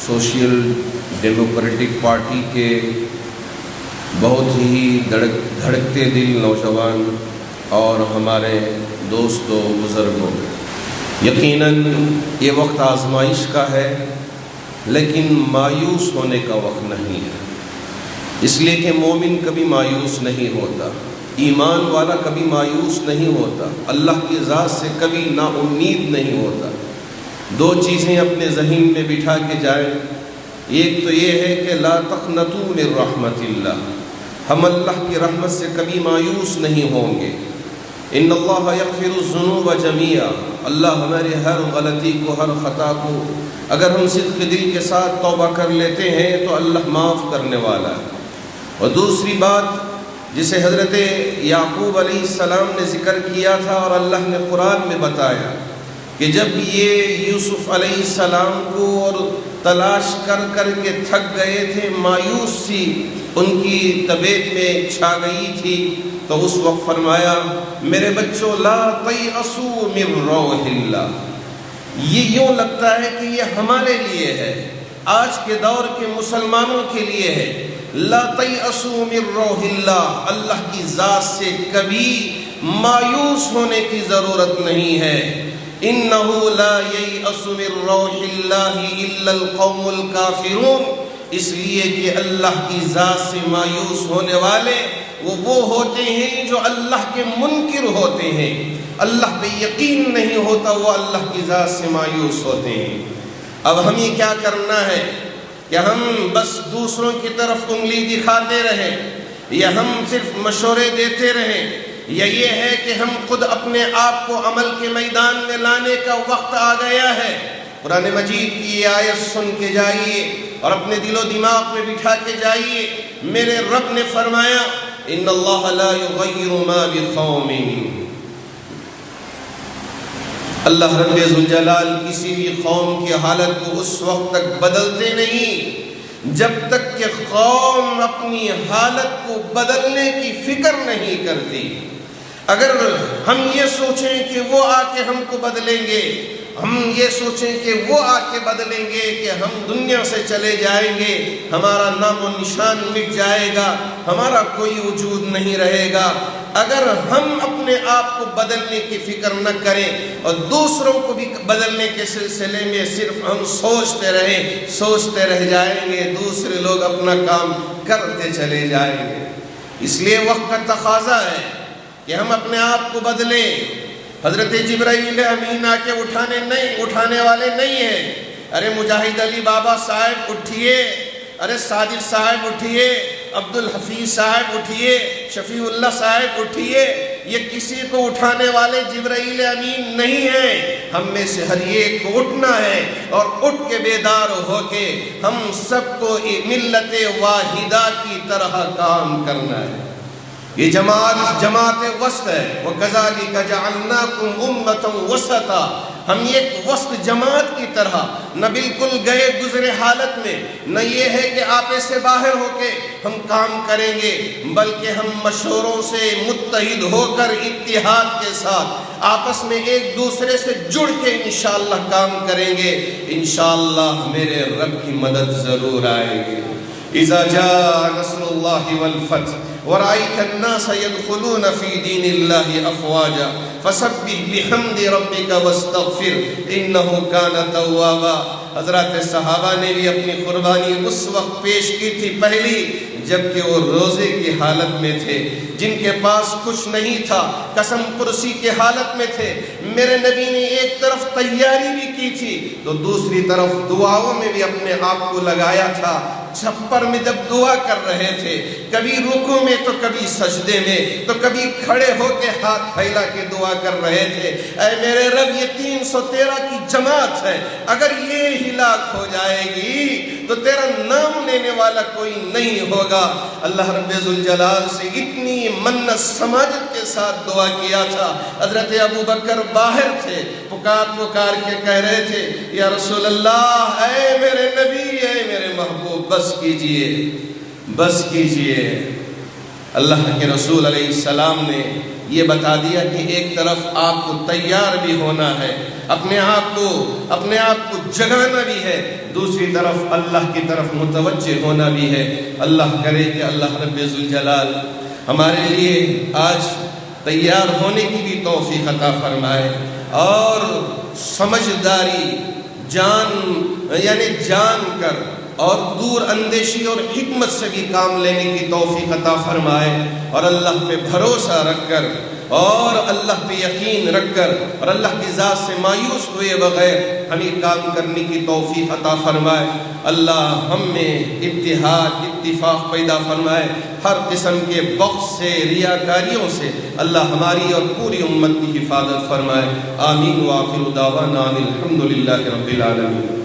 Social democratic party کے بہت ہی دھڑکتے دل نوجوان اور ہمارے دوستوں بزرگوں، یقیناً یہ وقت آزمائش کا ہے، لیکن مایوس ہونے کا وقت نہیں ہے، اس لیے کہ مومن کبھی مایوس نہیں ہوتا، ایمان والا کبھی مایوس نہیں ہوتا، اللہ کی ذات سے کبھی نا امید نہیں ہوتا۔ دو چیزیں اپنے ذہن میں بٹھا کے جائیں، ایک تو یہ ہے کہ لا تقنطوا من رحمت اللہ، ہم اللہ کی رحمت سے کبھی مایوس نہیں ہوں گے۔ ان اللہ یغفر الذنوب جميعا، اللہ ہمارے ہر غلطی کو، ہر خطا کو اگر ہم صدق دل کے ساتھ توبہ کر لیتے ہیں تو اللہ معاف کرنے والا ہے۔ اور دوسری بات جسے حضرت یعقوب علیہ السلام نے ذکر کیا تھا اور اللہ نے قرآن میں بتایا کہ جب یہ یوسف علیہ السلام کو اور تلاش کر کر کے تھک گئے تھے، مایوس سی ان کی طبیعت میں چھا گئی تھی، تو اس وقت فرمایا میرے بچوں لا تیأسوا من روح اللہ۔ یہ یوں لگتا ہے کہ یہ ہمارے لیے ہے، آج کے دور کے مسلمانوں کے لیے ہے۔ لا تیأسوا من روح اللہ، اللہ کی ذات سے کبھی مایوس ہونے کی ضرورت نہیں ہے۔ انہ لا ییأس من روح اللہ الا القوم الکافرون، اس لیے کہ اللہ کی ذات سے مایوس ہونے والے وہ ہوتے ہیں جو اللہ کے منکر ہوتے ہیں، اللہ پہ یقین نہیں ہوتا، وہ اللہ کی ذات سے مایوس ہوتے ہیں۔ اب ہمیں کیا کرنا ہے کہ ہم بس دوسروں کی طرف انگلی دکھاتے رہیں، یا ہم صرف مشورے دیتے رہیں، یا یہ ہے کہ ہم خود اپنے آپ کو عمل کے میدان میں لانے کا وقت آ گیا ہے؟ قرآن مجید کی یہ آیت سن کے جائیے اور اپنے دل و دماغ میں بٹھا کے جائیے۔ میرے رب نے فرمایا ان اللہ لا یغیر ما بقوم، اللہ رب ذوالجلال کسی بھی قوم کی حالت کو اس وقت تک بدلتے نہیں جب تک کہ قوم اپنی حالت کو بدلنے کی فکر نہیں کرتی۔ اگر ہم یہ سوچیں کہ وہ آ کے ہم کو بدلیں گے، ہم یہ سوچیں کہ وہ آ کے بدلیں گے کہ ہم دنیا سے چلے جائیں گے، ہمارا نام و نشان مٹ جائے گا، ہمارا کوئی وجود نہیں رہے گا، اگر ہم اپنے آپ کو بدلنے کی فکر نہ کریں اور دوسروں کو بھی بدلنے کے سلسلے میں صرف ہم سوچتے رہ جائیں گے، دوسرے لوگ اپنا کام کرتے چلے جائیں گے۔ اس لیے وقت کا تقاضا ہے کہ ہم اپنے آپ کو بدلیں۔ حضرت جبرائیل امین آ کے اٹھانے والے نہیں ہیں۔ ارے مجاہد علی بابا صاحب اٹھئے، ارے صادق صاحب اٹھئے، عبد الحفیظ صاحب اٹھئے، شفیع اللہ صاحب اٹھئے، یہ کسی کو اٹھانے والے جبرائیل امین نہیں ہیں۔ ہم میں سے ہر ایک کو اٹھنا ہے اور اٹھ کے بیدار ہو کے ہم سب کو ملت واحدہ کی طرح کام کرنا ہے۔ یہ جماعت وسط ہے۔ وَكَذَلِكَ جَعَلْنَاكُمْ أُمَّةً وَسَطًا، ہم ایک وسط جماعت کی طرح، نہ بالکل گئے گزرے حالت میں، نہ یہ ہے کہ آپے سے باہر ہو کے ہم کام کریں گے، بلکہ ہم مشوروں سے متحد ہو کر اتحاد کے ساتھ آپس میں ایک دوسرے سے جڑ کے انشاءاللہ کام کریں گے۔ انشاءاللہ میرے رب کی مدد ضرور آئے گی۔ اذا جاء نصر اللہ والفتح ورأيت الناس يدخلون في دين الله أفواجا فسبح بحمد ربك واستغفر إنه كان توابا۔ حضرات صحابہ نے بھی اپنی قربانی اس وقت پیش کی تھی پہلی جبکہ وہ روزے کی حالت میں تھے، جن کے پاس کچھ نہیں تھا، قسم پرسی کی حالت میں تھے۔ میرے نبی نے ایک طرف تیاری بھی کی تھی تو دوسری طرف دعاؤں میں بھی اپنے آپ کو لگایا تھا۔ چھپر میں جب دعا کر رہے تھے، کبھی رکوع میں تو کبھی سجدے میں تو کبھی کھڑے ہو کے ہاتھ پھیلا کے دعا کر رہے تھے، اے میرے رب یہ 313 کی جماعت ہے، اگر یہ ہلاک ہو جائے گی تو تیرا نام لینے والا کوئی نہیں ہوگا۔ اللہ رب ذوالجلال سے اتنی منت سماجت کے ساتھ دعا کیا تھا۔ حضرت ابو بکر باہر تھے، پکار کے کہہ رہے تھے یا رسول اللہ، اے میرے نبی، اے میرے محبوب، بس کیجئے۔ اللہ کے رسول علیہ السلام نے یہ بتا دیا کہ ایک طرف آپ کو تیار بھی ہونا ہے، اپنے آپ کو جگانا بھی ہے، دوسری طرف اللہ کی طرف متوجہ ہونا بھی ہے۔ اللہ کرے کہ اللہ رب ذوالجلال ہمارے لیے آج تیار ہونے کی بھی توفیق عطا فرمائے، اور سمجھداری جان کر اور دور اندیشی اور حکمت سے بھی کام لینے کی توفیق عطا فرمائے، اور اللہ پہ بھروسہ رکھ کر اور اللہ پہ یقین رکھ کر اور اللہ کی ذات سے مایوس ہوئے بغیر ہمیں کام کرنے کی توفیق عطا فرمائے۔ اللہ ہم میں اتحاد اتفاق پیدا فرمائے، ہر قسم کے بغض سے ریاکاریوں سے اللہ ہماری اور پوری امت کی حفاظت فرمائے۔ آمین وآخر دعوانا الحمدللہ رب العالمین۔